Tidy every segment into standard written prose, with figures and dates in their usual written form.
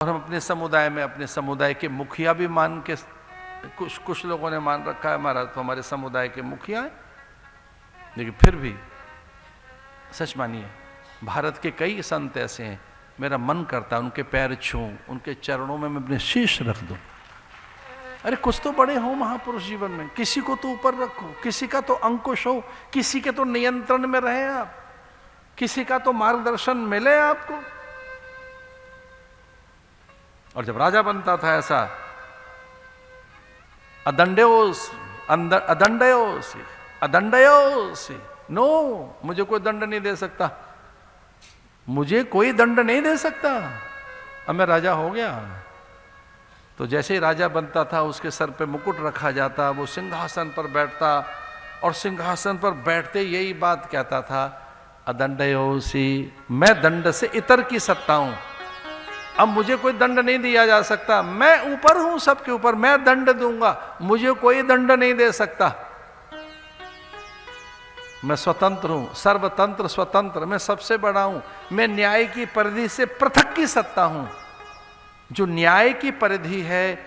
और हम अपने समुदाय के मुखिया भी मान के, कुछ लोगों ने मान रखा है हमारा तो हमारे समुदाय के मुखिया है, लेकिन फिर भी सच मानिए भारत के कई संत ऐसे हैं, मेरा मन करता है उनके पैर छूं, उनके चरणों में मैं अपने शीश रख दूं। अरे कुछ तो बड़े हो महापुरुष जीवन में, किसी को तो ऊपर रखो, किसी का तो अंकुश हो, किसी के तो नियंत्रण में रहे आप, किसी का तो मार्गदर्शन मिले आपको। और जब राजा बनता था ऐसा अदंडयोसी, नो, मुझे कोई दंड नहीं दे सकता, मुझे कोई दंड नहीं दे सकता, अब मैं राजा हो गया। तो जैसे ही राजा बनता था उसके सर पे मुकुट रखा जाता, वो सिंहासन पर बैठता और सिंहासन पर बैठते यही बात कहता था, अदंडयोसी, मैं दंड से इतर की सत्ता हूं, अब मुझे कोई दंड नहीं दिया जा सकता, मैं ऊपर हूं सबके ऊपर, मैं दंड दूंगा, मुझे कोई दंड नहीं दे सकता, मैं स्वतंत्र हूं, सर्वतंत्र स्वतंत्र, मैं सबसे बड़ा हूं, मैं न्याय की परिधि से पृथक की सत्ता हूं, जो न्याय की परिधि है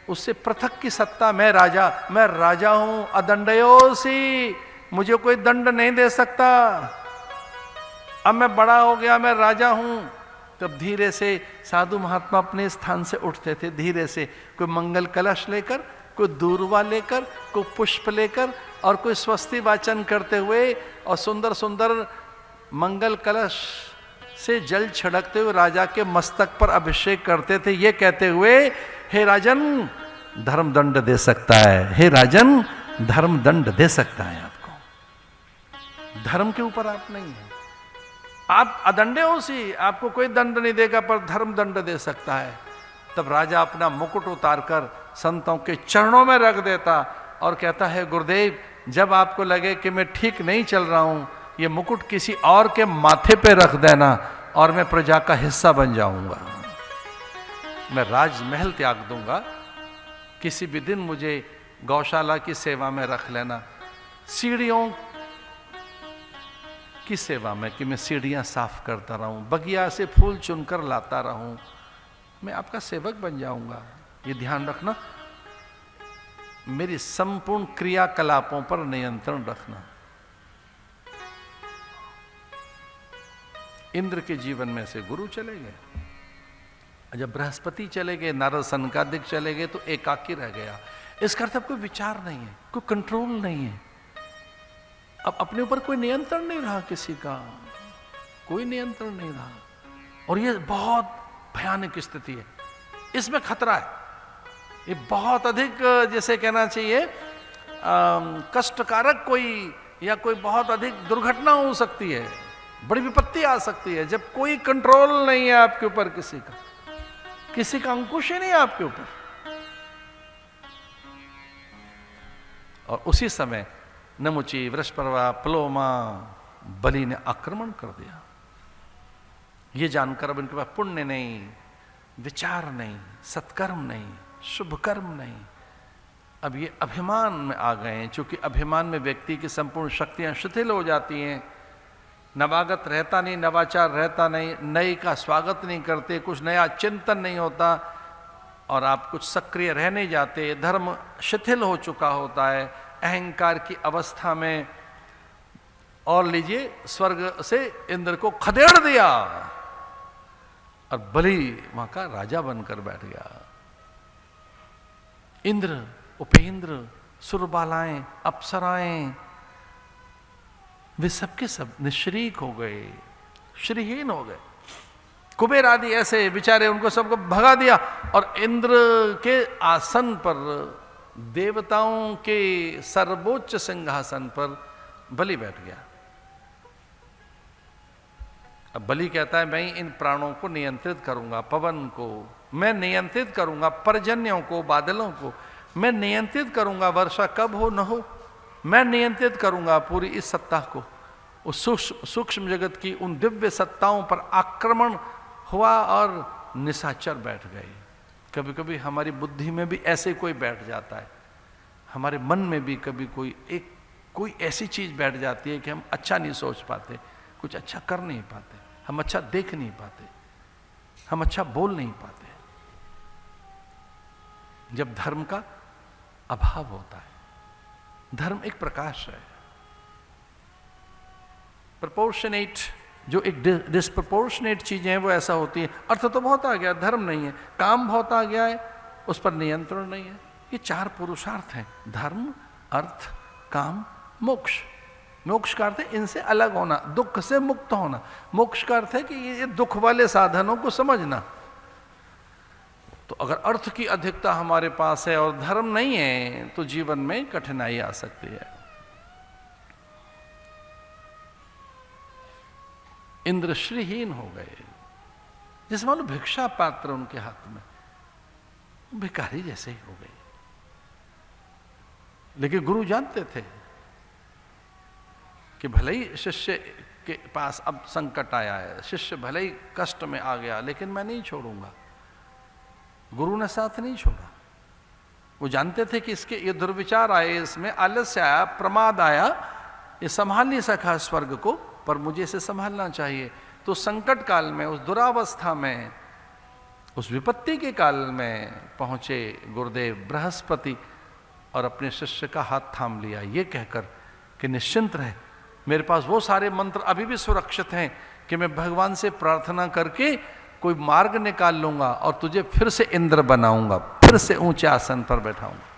उससे पृथक की सत्ता, मैं राजा हूं, अदंडयोसी, मुझे कोई दंड नहीं दे सकता, अब मैं बड़ा हो गया, मैं राजा हूं। तब धीरे से साधु महात्मा अपने स्थान से उठते थे, धीरे से, कोई मंगल कलश लेकर, कोई दूर्वा लेकर, कोई पुष्प लेकर और कोई स्वस्ति वाचन करते हुए और सुंदर सुंदर मंगल कलश से जल छिड़कते हुए राजा के मस्तक पर अभिषेक करते थे, ये कहते हुए, हे राजन धर्म दंड दे सकता है, हे राजन धर्म दंड दे सकता है आपको, धर्म के ऊपर आप नहीं है, आप अदंडयोसी, आपको कोई दंड नहीं देगा पर धर्म दंड दे सकता है। तब राजा अपना मुकुट उतारकर संतों के चरणों में रख देता और कहता है, गुरुदेव जब आपको लगे कि मैं ठीक नहीं चल रहा हूं, ये मुकुट किसी और के माथे पे रख देना और मैं प्रजा का हिस्सा बन जाऊंगा, मैं राजमहल त्याग दूंगा, किसी भी दिन मुझे गौशाला की सेवा में रख लेना, सीढ़ियों की सेवा में, कि मैं सीढ़ियां साफ करता रहूं, बगिया से फूल चुनकर लाता रहूं, मैं आपका सेवक बन जाऊंगा, ये ध्यान रखना, मेरी संपूर्ण क्रियाकलापों पर नियंत्रण रखना। इंद्र के जीवन में से गुरु चले गए, जब बृहस्पति चले गए, नारद सनकादिक चले गए, तो एकाकी रह गया। इसका अर्थ अब कोई विचार नहीं है, कोई कंट्रोल नहीं है, अब अपने ऊपर कोई नियंत्रण नहीं रहा, किसी का कोई नियंत्रण नहीं रहा, और ये बहुत भयानक स्थिति है, इसमें खतरा है, ये बहुत अधिक, जैसे कहना चाहिए कष्टकारक कोई, या कोई बहुत अधिक दुर्घटना हो सकती है, बड़ी विपत्ति आ सकती है, जब कोई कंट्रोल नहीं है आपके ऊपर, किसी का अंकुश ही नहीं है आपके ऊपर। और उसी समय नमुची, वृषपर्वा, प्लोमा, बलि ने आक्रमण कर दिया, ये जानकर अब इनके पास पुण्य नहीं, विचार नहीं, सत्कर्म नहीं, शुभ कर्म नहीं, अब ये अभिमान में आ गए हैं। चूंकि अभिमान में व्यक्ति की संपूर्ण शक्तियां शिथिल हो जाती हैं, नवागत रहता नहीं, नवाचार रहता नहीं, नए का स्वागत नहीं करते, कुछ नया चिंतन नहीं होता, और आप कुछ सक्रिय रह नहीं जाते, धर्म शिथिल हो चुका होता है, अहंकार की अवस्था में, और लीजिए स्वर्ग से इंद्र को खदेड़ दिया और बलि वहां का राजा बनकर बैठ गया। इंद्र, उपेंद्र, सुरबालाएं, अप्सराएं, वे सबके सब निश्रीक हो गए, श्रीहीन हो गए। कुबेर आदि ऐसे बेचारे, उनको सबको भगा दिया, और इंद्र के आसन पर, देवताओं के सर्वोच्च सिंहासन पर बलि बैठ गया। अब बलि कहता है, मैं इन प्राणों को नियंत्रित करूंगा, पवन को मैं नियंत्रित करूंगा, पर्जन्यों को, बादलों को मैं नियंत्रित करूंगा, वर्षा कब हो न हो मैं नियंत्रित करूंगा, पूरी इस सत्ता को, उस सूक्ष्म जगत की उन दिव्य सत्ताओं पर आक्रमण हुआ और निशाचर बैठ गए। कभी कभी हमारी बुद्धि में भी ऐसे कोई बैठ जाता है, हमारे मन में भी कभी कोई ऐसी चीज बैठ जाती है कि हम अच्छा नहीं सोच पाते, कुछ अच्छा कर नहीं पाते, हम अच्छा देख नहीं पाते, हम अच्छा बोल नहीं पाते। जब धर्म का अभाव होता है। धर्म एक प्रकाश है। प्रोपोर्शनेट, जो एक डिस्प्रोपोर्शनेट चीजें हैं वो ऐसा होती है। अर्थ तो बहुत आ गया, धर्म नहीं है। काम बहुत आ गया है, उस पर नियंत्रण नहीं है। ये 4 पुरुषार्थ हैं, धर्म, अर्थ, काम, मोक्ष। मोक्ष का अर्थ है इनसे अलग होना, दुख से मुक्त होना। मोक्ष का अर्थ है कि ये दुख वाले साधनों को समझना। तो अगर अर्थ की अधिकता हमारे पास है और धर्म नहीं है तो जीवन में कठिनाई आ सकती है। इंद्र श्रीहीन हो गए, जैसे मानो भिक्षा पात्र उनके हाथ में, भिखारी जैसे ही हो गए। लेकिन गुरु जानते थे कि भले ही शिष्य के पास अब संकट आया है, शिष्य भले ही कष्ट में आ गया, लेकिन मैं नहीं छोड़ूंगा। गुरु ने साथ नहीं छोड़ा। वो जानते थे कि इसके ये दुर्विचार आए, इसमें आलस्य आया, प्रमाद आया, ये संभाल नहीं सका स्वर्ग को, पर मुझे इसे संभालना चाहिए। तो संकट काल में, उस दुरावस्था में, उस विपत्ति के काल में पहुंचे गुरुदेव बृहस्पति और अपने शिष्य का हाथ थाम लिया, ये कहकर कि निश्चिंत रहे, मेरे पास वो सारे मंत्र अभी भी सुरक्षित हैं कि मैं भगवान से प्रार्थना करके कोई मार्ग निकाल लूंगा और तुझे फिर से इंद्र बनाऊंगा, फिर से ऊंचे आसन पर बैठाऊंगा।